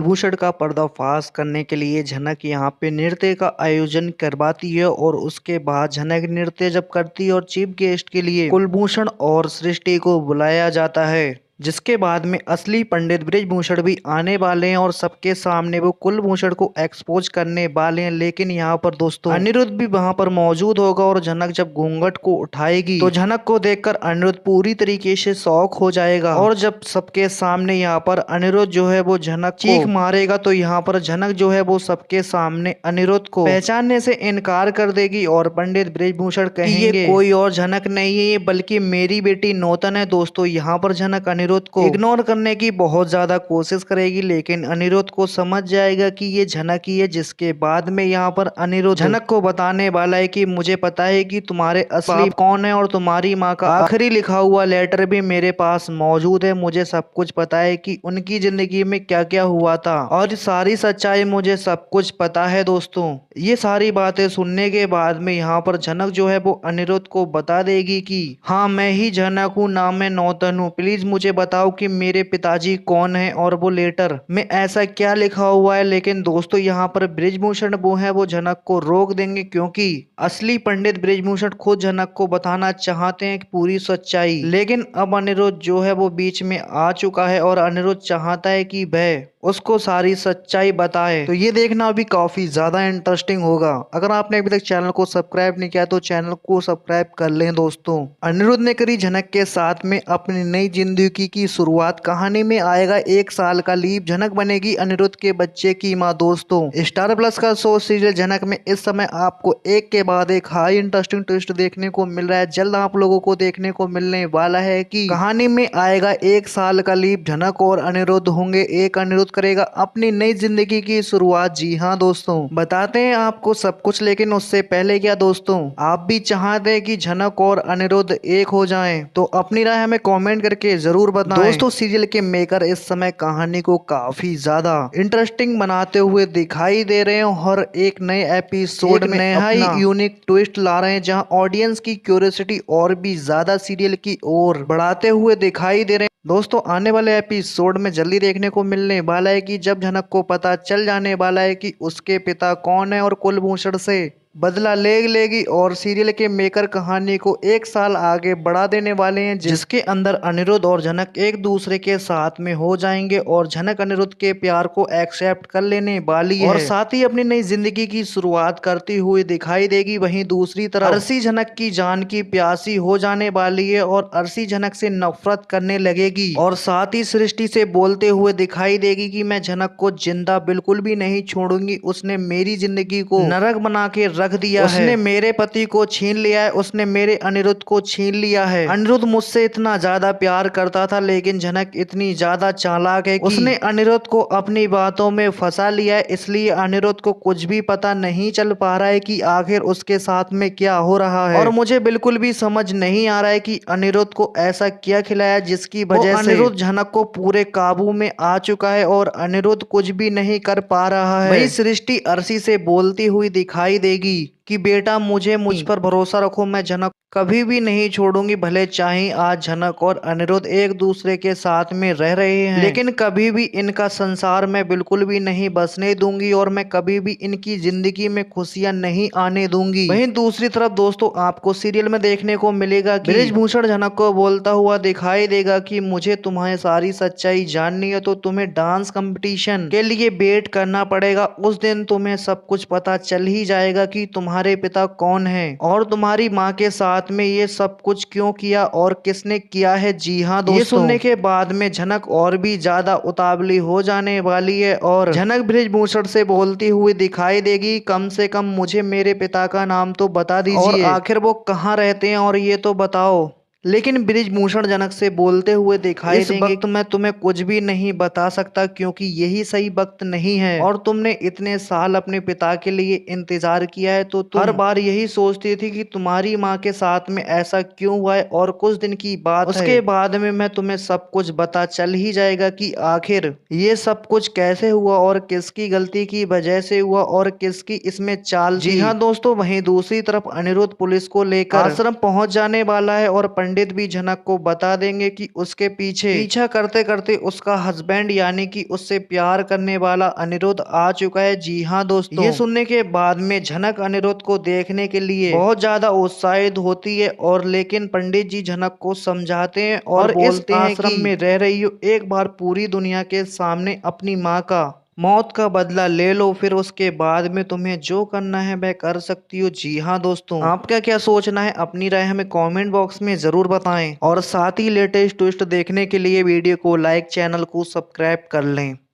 कुलभूषण का पर्दाफाश करने के लिए झनक यहाँ पे नृत्य का आयोजन करवाती है और उसके बाद झनक नृत्य जब करती है और चीफ गेस्ट के लिए कुलभूषण और सृष्टि को बुलाया जाता है, जिसके बाद में असली पंडित बृजभूषण भी आने वाले हैं और सबके सामने वो कुलभूषण को एक्सपोज करने वाले हैं। लेकिन यहाँ पर दोस्तों अनिरुद्ध भी वहां पर मौजूद होगा और झनक जब घूंघट को उठाएगी तो झनक को देखकर अनिरुद्ध पूरी तरीके से शॉक हो जाएगा और जब सबके सामने यहाँ पर अनिरुद्ध जो है वो झनक चीख मारेगा तो यहाँ पर झनक जो है वो सबके सामने अनिरुद्ध को पहचानने से इनकार कर देगी और पंडित बृजभूषण कहेंगे ये कोई और झनक नहीं है, ये बल्कि मेरी बेटी नौतन है। दोस्तों यहाँ पर झनक अनिरुद्ध को इग्नोर करने की बहुत ज्यादा कोशिश करेगी, लेकिन अनिरुद्ध को समझ जाएगा कि ये झनक ही है। जिसके बाद में यहाँ पर अनिरुद्ध झनक को बताने वाला है कि मुझे पता है कि तुम्हारे असली कौन है और तुम्हारी माँ का आखिरी लिखा हुआ लेटर भी मेरे पास मौजूद है। मुझे सब कुछ पता है कि उनकी जिंदगी में क्या क्या हुआ था और सारी सच्चाई मुझे सब कुछ पता है। दोस्तों ये सारी बातें सुनने के बाद में यहाँ पर झनक जो है वो अनिरुद्ध को बता देगी कि हाँ मैं ही झनक हूँ, नाम मैं नौतन हूँ, प्लीज मुझे बताओ कि मेरे पिताजी कौन है और वो लेटर में ऐसा क्या लिखा हुआ है। लेकिन दोस्तों यहाँ पर बृजभूषण वो है वो झनक को रोक देंगे, क्योंकि असली पंडित बृजभूषण खुद झनक को बताना चाहते हैं कि पूरी सच्चाई। लेकिन अब अनिरुद्ध जो है वो बीच में आ चुका है और अनिरुद्ध चाहता है कि वह उसको सारी सच्चाई बताए। तो ये देखना अभी काफी ज्यादा इंटरेस्टिंग होगा। अगर आपने अभी तक चैनल को सब्सक्राइब नहीं किया तो चैनल को सब्सक्राइब कर लें। दोस्तों अनिरुद्ध ने करी झनक के साथ में अपनी नई जिंदगी की शुरुआत। कहानी में आएगा 1 साल का लीव, झनक बनेगी अनिरुद्ध के बच्चे की माँ। दोस्तों स्टार प्लस का शो सीरियल झनक में इस समय आपको एक के बाद एक हाई इंटरेस्टिंग ट्विस्ट देखने को मिल रहा है। जल्द आप लोगों को देखने को मिलने वाला है कि कहानी में आएगा 1 साल का लीव, झनक और अनिरुद्ध होंगे एक, अनिरुद्ध करेगा अपनी नई जिंदगी की शुरुआत। जी हाँ दोस्तों बताते हैं आपको सब कुछ, लेकिन उससे पहले क्या दोस्तों आप भी चाहते हैं कि झनक और अनिरुद्ध एक हो जाएं तो अपनी राय हमें कमेंट करके जरूर बताएं। दोस्तों सीरियल के मेकर इस समय कहानी को काफी ज्यादा इंटरेस्टिंग बनाते हुए दिखाई दे रहे हैं और एक नए एपिसोड में नया ही यूनिक ट्विस्ट ला रहे हैं, जहां ऑडियंस की क्यूरियोसिटी और भी ज्यादा सीरियल की ओर बढ़ाते हुए दिखाई दे रहे हैं। दोस्तों आने वाले एपिसोड में जल्दी देखने को मिलने वाला है कि जब झनक को पता चल जाने वाला है कि उसके पिता कौन है और कुलभूषण से बदला ले लेगी और सीरियल के मेकर कहानी को 1 साल आगे बढ़ा देने वाले हैं, जिसके अंदर अनिरुद्ध और झनक एक दूसरे के साथ में हो जाएंगे और झनक अनिरुद्ध के प्यार को एक्सेप्ट कर लेने वाली है और साथ ही अपनी नई जिंदगी की शुरुआत करती हुई दिखाई देगी। वहीं दूसरी तरफ अर्शी झनक की जान की प्यासी हो जाने वाली है और अर्शी झनक से नफरत करने लगेगी और साथ ही सृष्टि से बोलते हुए दिखाई देगी कि मैं झनक को जिंदा बिल्कुल भी नहीं छोड़ूंगी, उसने मेरी जिंदगी को नरक बना के रख दिया है, उसने मेरे पति को छीन लिया है, उसने मेरे अनिरुद्ध को छीन लिया है। अनिरुद्ध मुझसे इतना ज्यादा प्यार करता था, लेकिन झनक इतनी ज्यादा चालाक है कि उसने अनिरुद्ध को अपनी बातों में फंसा लिया है। इसलिए अनिरुद्ध को कुछ भी पता नहीं चल पा रहा है कि आखिर उसके साथ में क्या हो रहा है और मुझे बिल्कुल भी समझ नहीं आ रहा है कि अनिरुद्ध को ऐसा क्या खिलाया जिसकी वजह से अनिरुद्ध झनक को पूरे काबू में आ चुका है और अनिरुद्ध कुछ भी नहीं कर पा रहा है। वही सृष्टि अर्शी से बोलती हुई दिखाई देगी कि बेटा मुझ पर भरोसा रखो, मैं झनक कभी भी नहीं छोड़ूंगी। भले चाहे आज झनक और अनिरुद्ध एक दूसरे के साथ में रह रहे हैं, लेकिन कभी भी इनका संसार मैं बिल्कुल भी नहीं बसने दूंगी और मैं कभी भी इनकी जिंदगी में खुशियां नहीं आने दूंगी। वहीं दूसरी तरफ दोस्तों आपको सीरियल में देखने को मिलेगा कि बृजभूषण झनक को बोलता हुआ दिखाई देगा कि मुझे तुम्हारी सारी सच्चाई जाननी है तो तुम्हें डांस कंपटीशन के लिए वेट करना पड़ेगा। उस दिन तुम्हें सब कुछ पता चल ही जाएगा कि तुम्हारे पिता कौन है और तुम्हारी माँ के साथ में ये सब कुछ क्यों किया और किसने किया है। जी हाँ दोस्तों ये सुनने के बाद में झनक और भी ज्यादा उतावली हो जाने वाली है और झनक बृजभूषण से बोलती हुई दिखाई देगी कम से कम मुझे मेरे पिता का नाम तो बता दीजिए और आखिर वो कहाँ रहते हैं और ये तो बताओ। लेकिन बृजभूषण झनक से बोलते हुए दिखाई देंगे वक्त मैं तुम्हें कुछ भी नहीं बता सकता, क्योंकि यही सही वक्त नहीं है और तुमने इतने साल अपने पिता के लिए इंतजार किया है तो तुम हर बार यही सोचती थी कि तुम्हारी माँ के साथ में ऐसा क्यों हुआ है और कुछ दिन की बात उसके बाद में मैं तुम्हें सब कुछ बता चल ही जाएगा कि आखिर ये सब कुछ कैसे हुआ और किसकी गलती की वजह से हुआ और किसकी इसमें चाल। जी हाँ दोस्तों वहीं दूसरी तरफ अनिरुद्ध पुलिस को लेकर आश्रम पहुंच जाने वाला है और पंडित पंडित भी झनक को बता देंगे कि उसके पीछा करते करते उसका हस्बैंड यानी कि उससे प्यार करने वाला अनिरुद्ध आ चुका है। जी हाँ दोस्तों, ये सुनने के बाद में झनक अनिरुद्ध को देखने के लिए बहुत ज्यादा उत्साहित होती है और लेकिन पंडित जी झनक को समझाते हैं और बोलते हैं आश्रम में रह रही हो, एक बार पूरी दुनिया के सामने अपनी माँ का मौत का बदला ले लो, फिर उसके बाद में तुम्हें जो करना है वह कर सकती हो। जी हाँ दोस्तों, आपका क्या सोचना है, अपनी राय हमें कमेंट बॉक्स में जरूर बताएं और साथ ही लेटेस्ट ट्विस्ट देखने के लिए वीडियो को लाइक, चैनल को सब्सक्राइब कर लें।